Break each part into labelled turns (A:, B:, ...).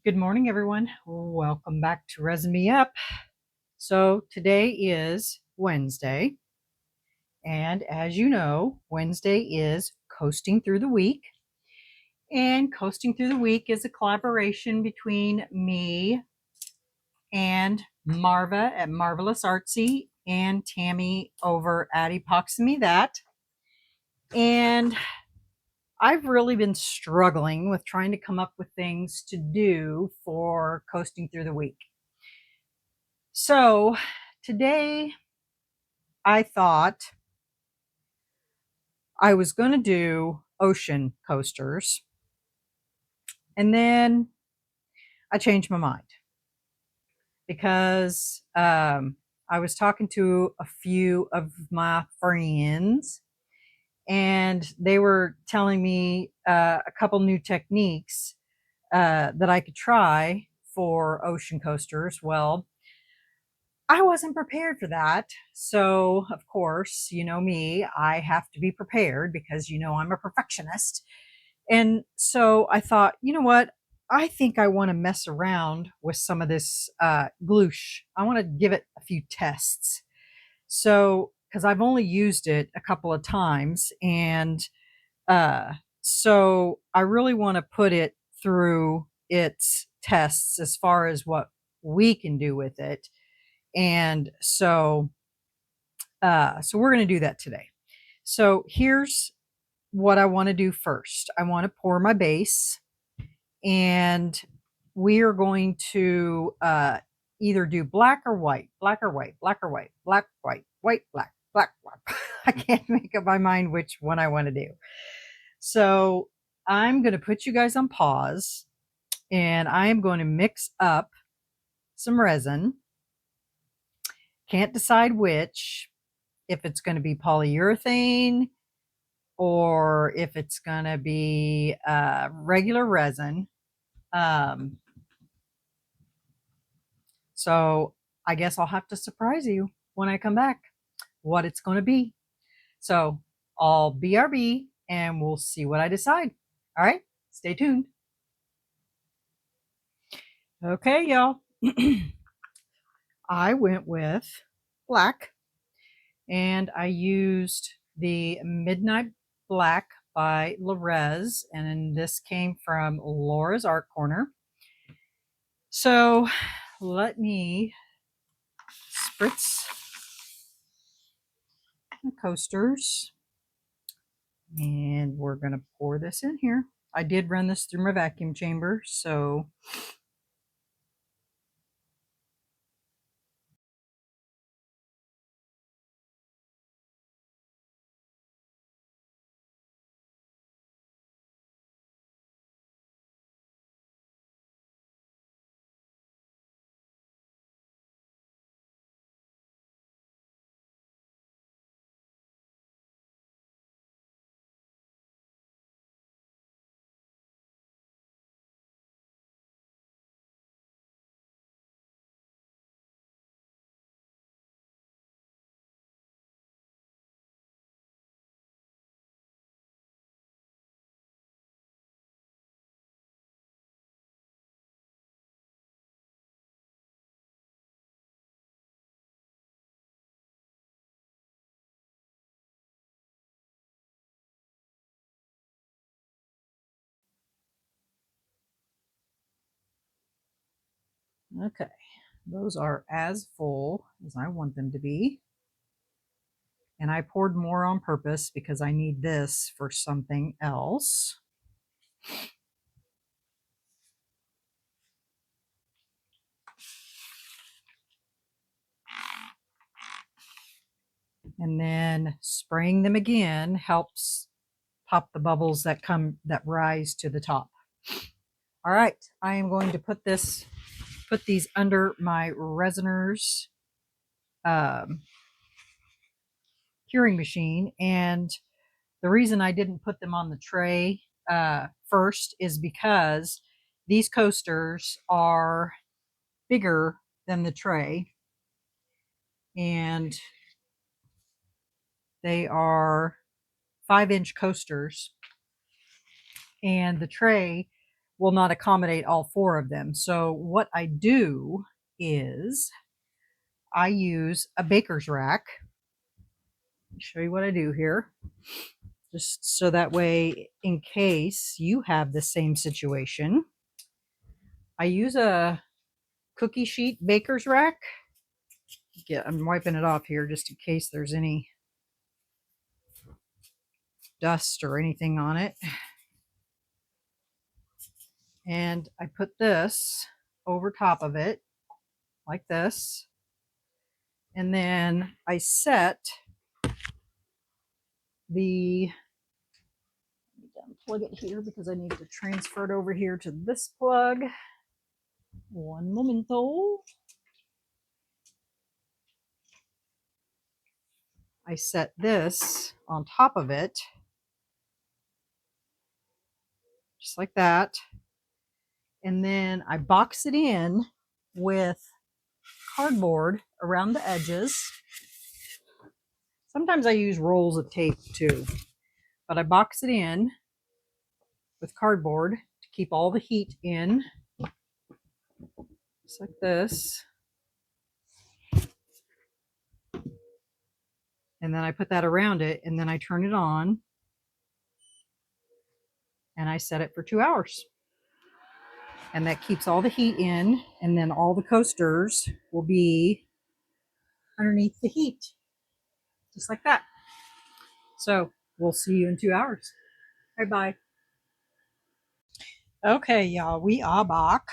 A: Good morning, everyone. Welcome back to Resin Me Up. So today is Wednesday, and as you know, Wednesday is Coasting Through the Week. And Coasting Through the Week is a collaboration between me and Marva at Marvelous Artsy and Tammy over at Epoxy Me That. And I've really been struggling with trying to come up with things to do for Coasting Through the Week. So today I thought I was going to do ocean coasters, and then I changed my mind because I was talking to a few of my friends, and they were telling me a couple new techniques that I could try for ocean coasters. Well, I wasn't prepared for that. So, of course, you know me, I have to be prepared because I'm a perfectionist. And so I thought, you know what? I think I want to mess around with some of this Gloosh. I want to give it a few tests. So, because I've only used it a couple of times, and uh, so I really want to put it through its tests as far as what we can do with it. And so we're going to do that today. So here's what I want to do first. I want to pour my base, and we are going to either do black or white, black or white, black or white, black, white, white, black, black, black. I can't make up my mind which one I want to do. So I'm going to put you guys on pause, and I am going to mix up some resin. Can't decide which, if it's going to be polyurethane or if it's going to be regular resin. Um, so I guess I'll have to surprise you when I come back what it's going to be. So I'll BRB and we'll see what I decide. All right, stay tuned. Okay, y'all. I went with black, and I used the Midnight Black by Larez, and this came from Laura's Art Corner. So let me spritz the coasters, and we're going to pour this in here. I did run this through my vacuum chamber, so okay. Those are as full as I want them to be. And I poured more on purpose because I need this for something else. And then spraying them again helps pop the bubbles that rise to the top. All right, I am going to put these under my resiners curing machine. And the reason I didn't put them on the tray first is because these coasters are bigger than the tray, and they are 5-inch coasters, and the tray will not accommodate all four of them. So what I do is I use a baker's rack. I'll show you what I do here. Just so that way, in case you have the same situation, I use a cookie sheet baker's rack. Yeah, I'm wiping it off here just in case there's any dust or anything on it. And I put this over top of it like this. And then I set the, plug it here because I need to transfer it over here to this plug. One momento. I set this on top of it, just like that. And then I box it in with cardboard around the edges. Sometimes I use rolls of tape too, but I box it in with cardboard to keep all the heat in, just like this. And then I put that around it, and then I turn it on and I set it for 2 hours. And that keeps all the heat in, and then all the coasters will be underneath the heat, just like that. So we'll see you in 2 hours. Bye-bye. Okay, y'all, we are back.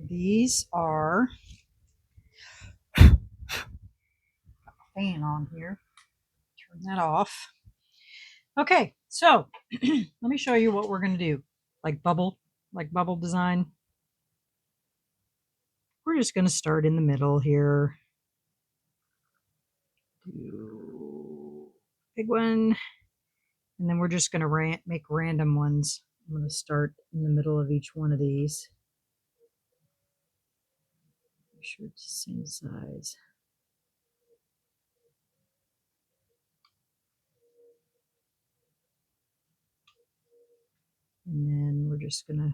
A: These are fan on here. Turn that off. Okay, so let me show you what we're going to do. Like bubble design. We're just going to start in the middle here. Do big one. And then we're just going to make random ones. I'm going to start in the middle of each one of these. Make sure it's the same size. And then we're just going to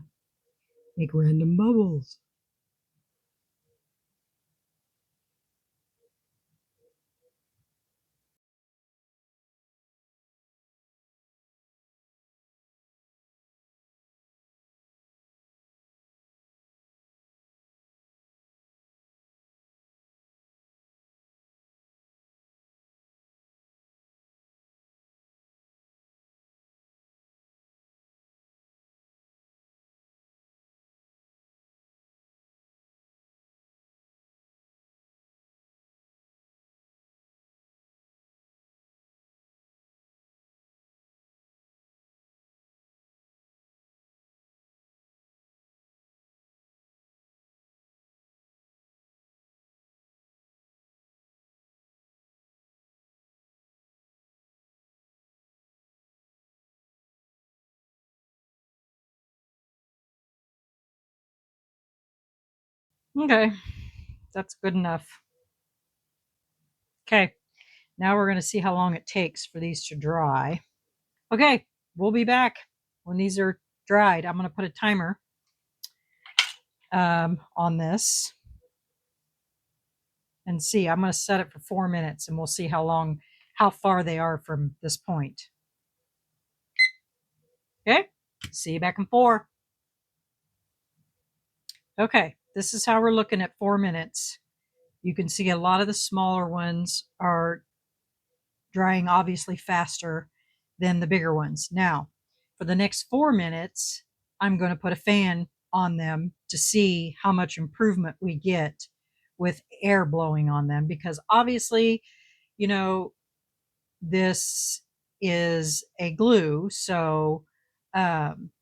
A: make random bubbles. Okay, that's good enough. Okay, now we're going to see how long it takes for these to dry. Okay, we'll be back when these are dried. I'm going to put a timer on this and see. I'm going to set it for 4 minutes and we'll see how far they are from this point. Okay, see you back in 4. Okay, this is how we're looking at 4 minutes. You can see a lot of the smaller ones are drying obviously faster than the bigger ones. Now, for the next 4 minutes, I'm going to put a fan on them to see how much improvement we get with air blowing on them, because obviously, you know, this is a glue, so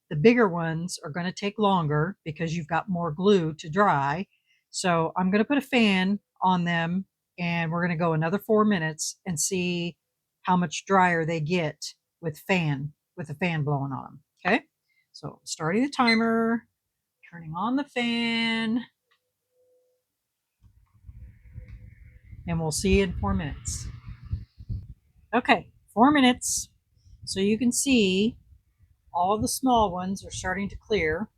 A: the bigger ones are going to take longer because you've got more glue to dry. So I'm going to put a fan on them, and we're going to go another 4 minutes and see how much drier they get with the fan blowing on them. Okay, so starting the timer, turning on the fan, and we'll see you in 4 minutes. Okay, 4 minutes. So you can see all the small ones are starting to clear,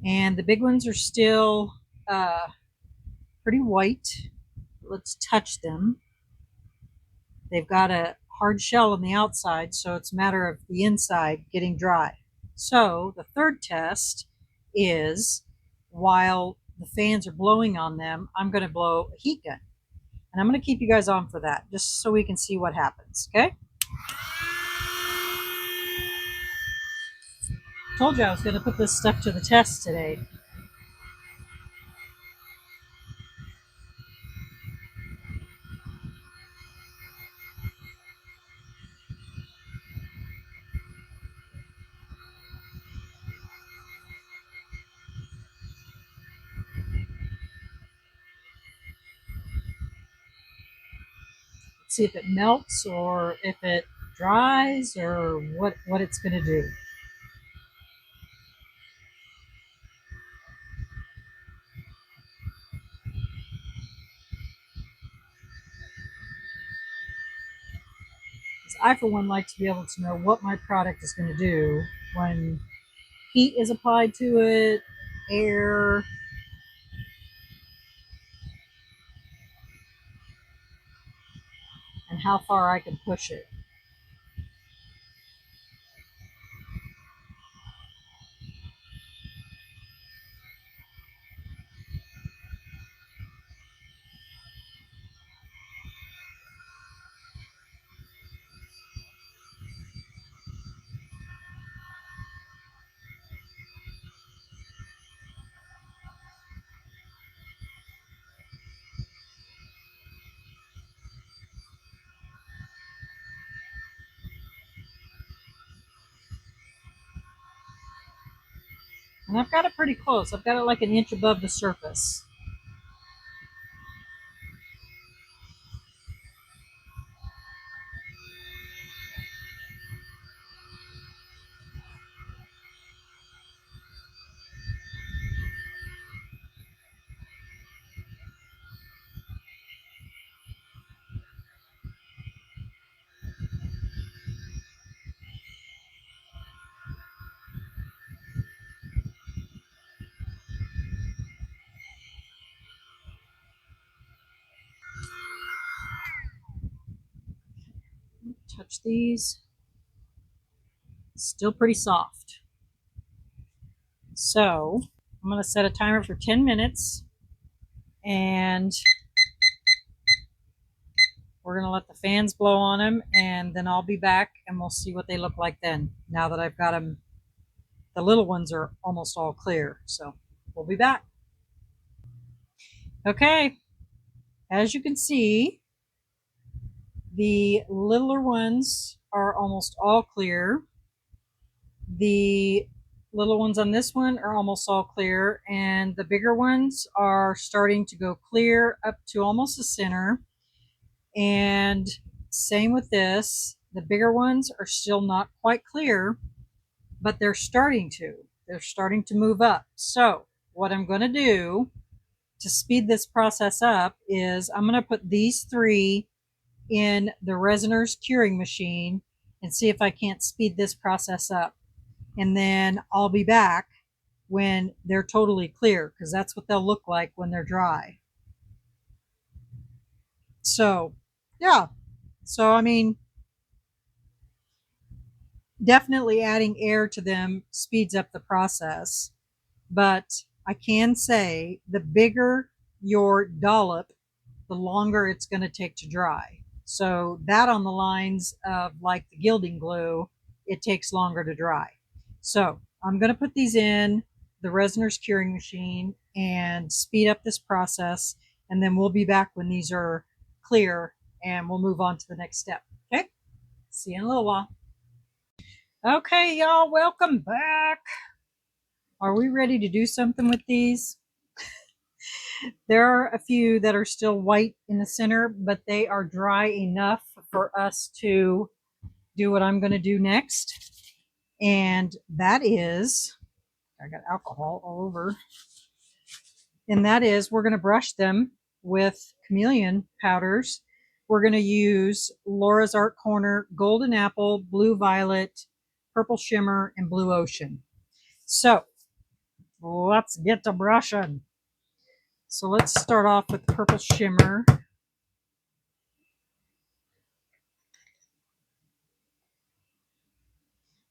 A: and the big ones are still pretty white. Let's touch them. They've got a hard shell on the outside, so it's a matter of the inside getting dry. So the third test is, while the fans are blowing on them, I'm going to blow a heat gun. And I'm going to keep you guys on for that, just so we can see what happens, okay? Told you I was going to put this stuff to the test today. See if it melts or if it dries or what it's going to do. I, for one, like to be able to know what my product is going to do when heat is applied to it, air, and how far I can push it. And I've got it pretty close. I've got it like an inch above the surface. Touch these. Still pretty soft. So I'm going to set a timer for 10 minutes, and we're going to let the fans blow on them, and then I'll be back and we'll see what they look like then, now that I've got them. The little ones are almost all clear, so we'll be back. Okay, as you can see, the littler ones are almost all clear. The little ones on this one are almost all clear, and the bigger ones are starting to go clear up to almost the center. And same with this. The bigger ones are still not quite clear, but they're starting to. They're starting to move up. So what I'm going to do to speed this process up is I'm going to put these three in the resiner's curing machine and see if I can't speed this process up. And then I'll be back when they're totally clear, because that's what they'll look like when they're dry. So, yeah. So, I mean, definitely adding air to them speeds up the process. But I can say the bigger your dollop, the longer it's going to take to dry. So that on the lines of like the gilding glue, it takes longer to dry. So I'm going to put these in the resiner's curing machine and speed up this process. And then we'll be back when these are clear and we'll move on to the next step. Okay. See you in a little while. Okay, y'all, welcome back. Are we ready to do something with these? There are a few that are still white in the center, but they are dry enough for us to do what I'm going to do next. And that is, I got alcohol all over. And that is, we're going to brush them with chameleon powders. We're going to use Laura's Art Corner Golden Apple, Blue Violet, Purple Shimmer, and Blue Ocean. So let's get to brushing. So let's start off with Purple Shimmer.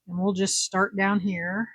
A: And we'll just start down here.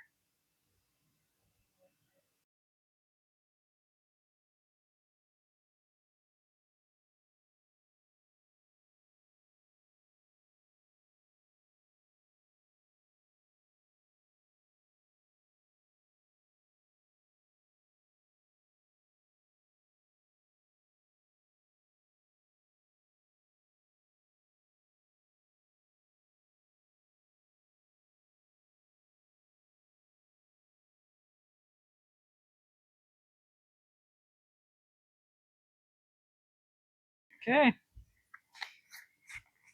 A: Okay.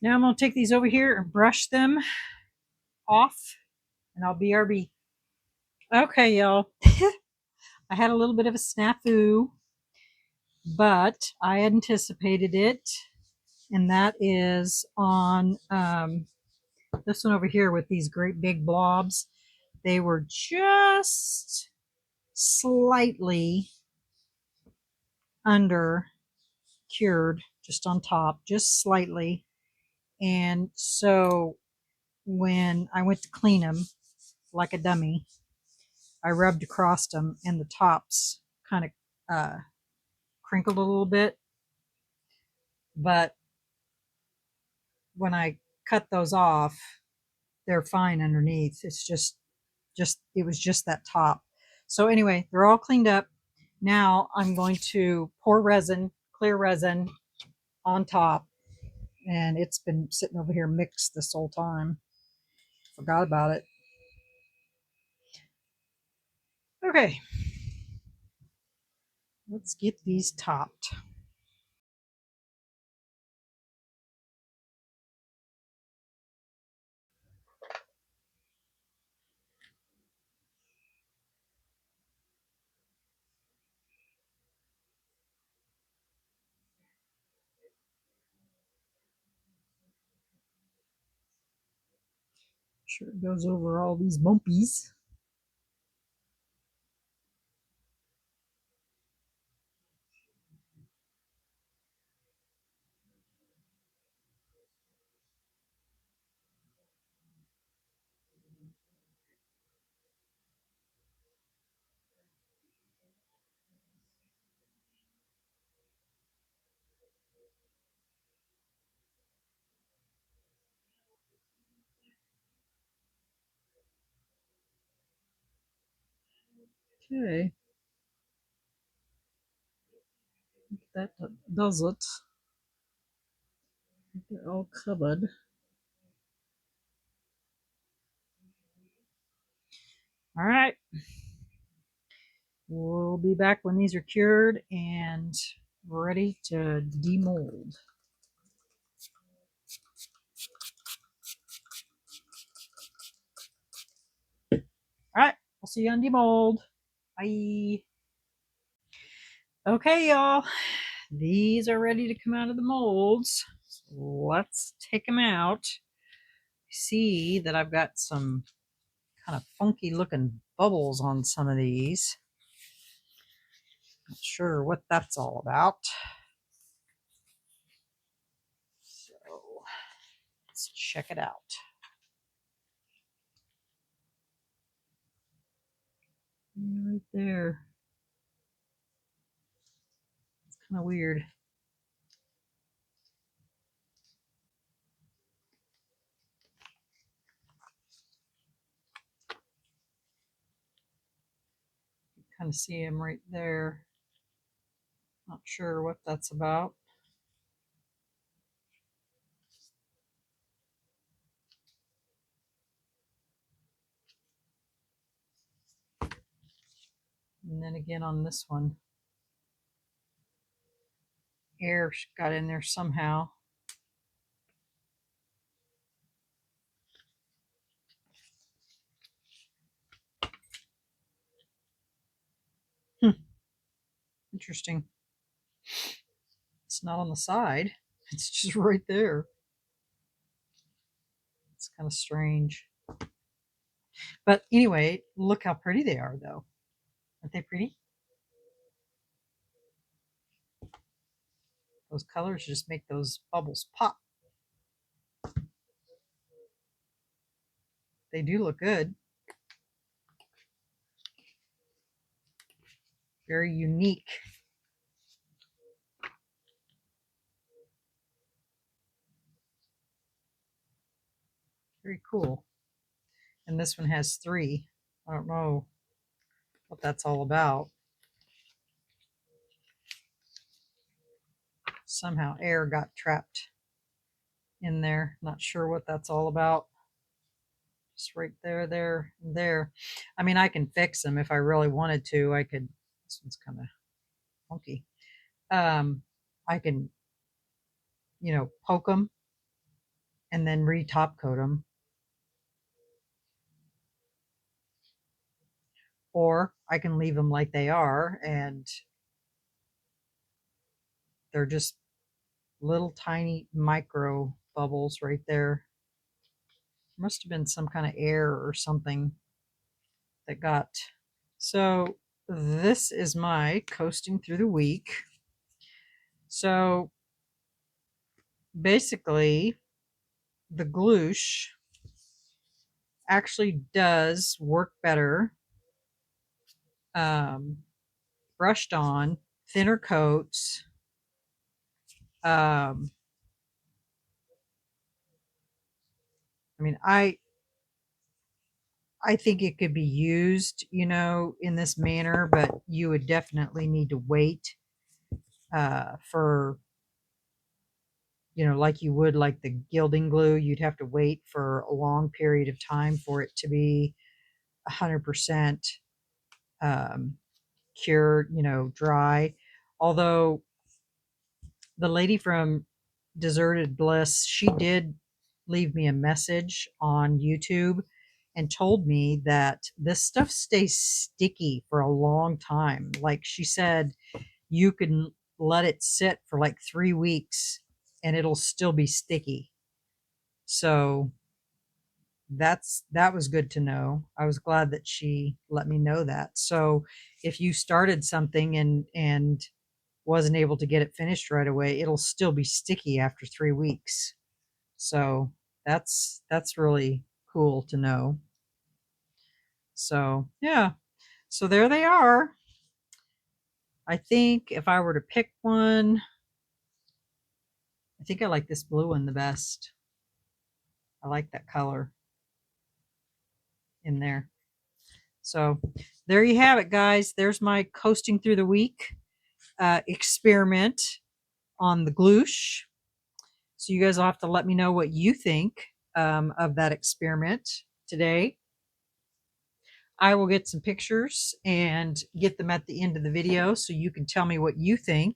A: Now I'm going to take these over here and brush them off, and I'll BRB. Okay, y'all. I had a little bit of a snafu, but I anticipated it, and that is on this one over here with these great big blobs. They were just slightly under cured, just on top, just slightly. And so when I went to clean them like a dummy, I rubbed across them, and the tops kind of crinkled a little bit. But when I cut those off, they're fine underneath. It's just it was just that top. So anyway, they're all cleaned up. Now I'm going to pour resin, clear resin, on top, and it's been sitting over here mixed this whole time. Forgot about it. Okay, let's get these topped. Sure it goes over all these bumpies. Okay, that does it. They're all covered. All right. We'll be back when these are cured and ready to demold. All right. I'll see you on demold. Bye. Okay, y'all. These are ready to come out of the molds. Let's take them out. See that I've got some kind of funky looking bubbles on some of these. Not sure what that's all about. So let's check it out. Right there. It's kind of weird. You kind of see them right there. Not sure what that's about. And then again on this one, air got in there somehow. Interesting. It's not on the side. It's just right there. It's kind of strange. But anyway, look how pretty they are, though. Aren't they pretty? Those colors just make those bubbles pop. They do look good. Very unique. Very cool. And this one has 3. I don't know what that's all about. Somehow air got trapped in there. Not sure what that's all about. Just right there, there, and there. I mean, I can fix them if I really wanted to. I could. This one's kind of funky. I can, poke them and then re-top coat them, or I can leave them like they are, and they're just little tiny micro bubbles right there. Must have been some kind of air or something that got. So this is my coasting through the week. So basically, the Gloosh actually does work better um, brushed on, thinner coats. Um, I mean, I think it could be used, in this manner, but you would definitely need to wait for, like you would like the gilding glue. You'd have to wait for a long period of time for it to be 100% um, cured, dry. Although the lady from Deserted Bliss, she did leave me a message on YouTube and told me that this stuff stays sticky for a long time. Like she said, you can let it sit for like 3 weeks and it'll still be sticky. So that was good to know. I was glad that she let me know that. So if you started something and wasn't able to get it finished right away, it'll still be sticky after 3 weeks. So that's really cool to know. So yeah. So there they are. I think if I were to pick one, I think I like this blue one the best. I like that color in there. So there you have it, guys. There's my coasting through the week experiment on the Gloosh. So you guys will have to let me know what you think of that experiment today. I will get some pictures and get them at the end of the video so you can tell me what you think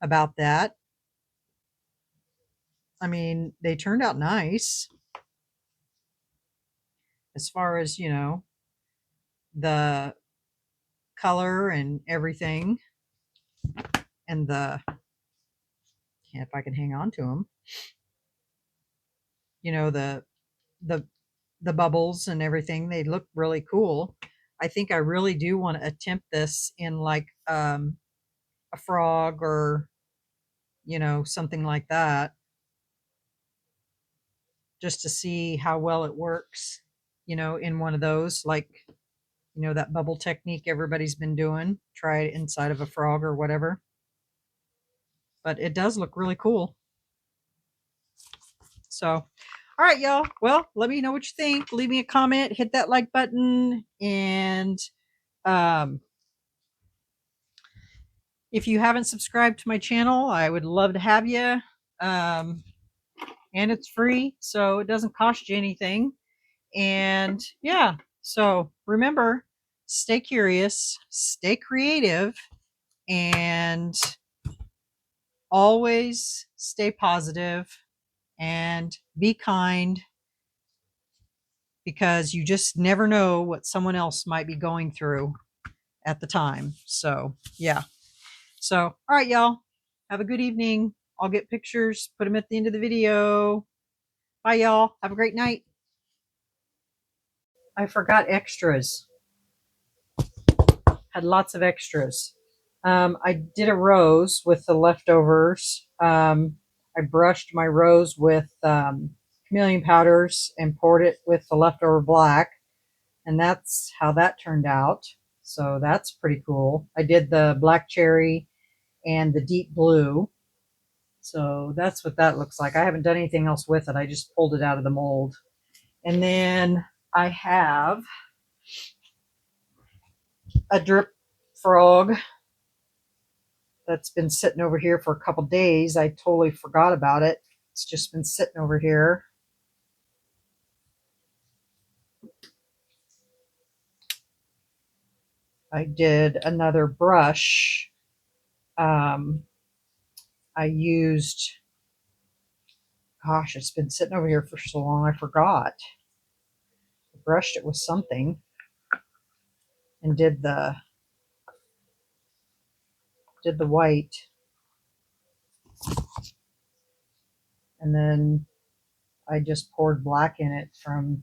A: about that. I mean, they turned out nice as far as, the color and everything, and if I can hang on to them, the the the bubbles and everything, they look really cool. I think I really do want to attempt this in like a frog or something like that, just to see how well it works, in one of those, like that bubble technique everybody's been doing. Try it inside of a frog or whatever. But it does look really cool. So, all right, y'all. Well, let me know what you think. Leave me a comment, hit that like button, and um, if you haven't subscribed to my channel, I would love to have you. Um, and it's free, so it doesn't cost you anything. And yeah, so remember, stay curious, stay creative, and always stay positive and be kind, because you just never know what someone else might be going through at the time. So, yeah. So, all right, y'all. Have a good evening. I'll get pictures, put them at the end of the video. Bye, y'all. Have a great night. I forgot extras. Had lots of extras. I did a rose with the leftovers. I brushed my rose with chameleon powders and poured it with the leftover black, and that's how that turned out. So that's pretty cool. I did the black cherry and the deep blue. So that's what that looks like. I haven't done anything else with it. I just pulled it out of the mold. And then I have a drip frog that's been sitting over here for a couple days. I totally forgot about it. It's just been sitting over here. I did another brush. I used, gosh, it's been sitting over here for so long, I forgot. I brushed it with something and did the white, and then I just poured black in it from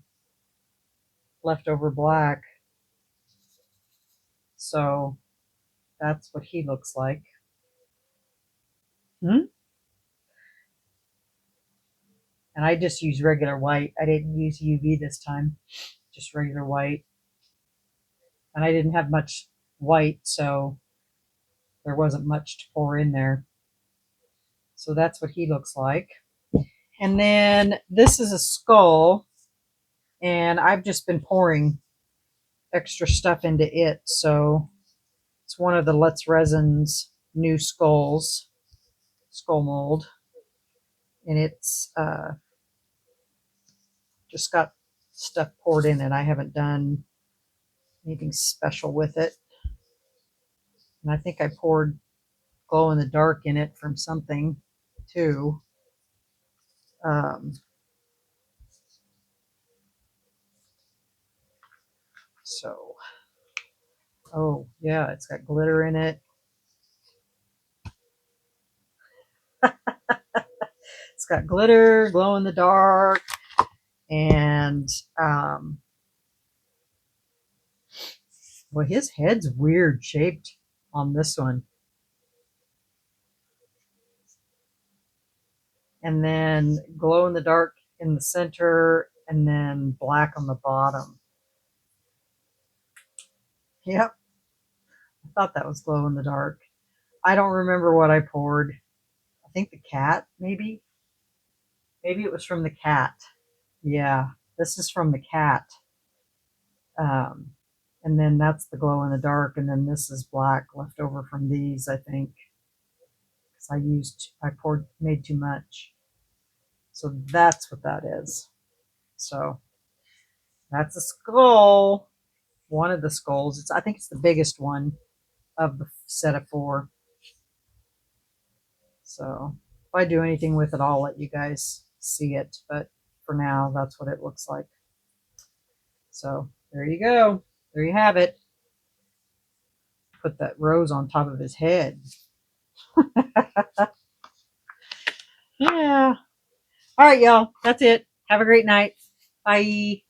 A: leftover black. So that's what he looks like. Hmm? And I just used regular white. I didn't use UV this time, just regular white. And I didn't have much white, so there wasn't much to pour in there. So that's what he looks like. And then this is a skull, and I've just been pouring extra stuff into it. So it's one of the Let's Resin's new skulls, skull mold. And it's just got stuff poured in it. I haven't done anything special with it. And I think I poured glow in the dark in it from something too. Um, so, oh yeah, it's got glitter in it. It's got glitter, glow in the dark, and well, his head's weird shaped on this one. And then glow in the dark in the center, and then black on the bottom. Yep, I thought that was glow in the dark. I don't remember what I poured. I think the cat, maybe. Maybe it was from the cat. Yeah, this is from the cat. Um, and then that's the glow in the dark, and then this is black left over from these, I think, because I made too much. So that's what that is. So that's a skull. One of the skulls. I think it's the biggest one of the set of four. So if I do anything with it, I'll let you guys see it. But for now, that's what it looks like. So there you go. There you have it. Put that rose on top of his head. Yeah. All right, y'all. That's it. Have a great night. Bye.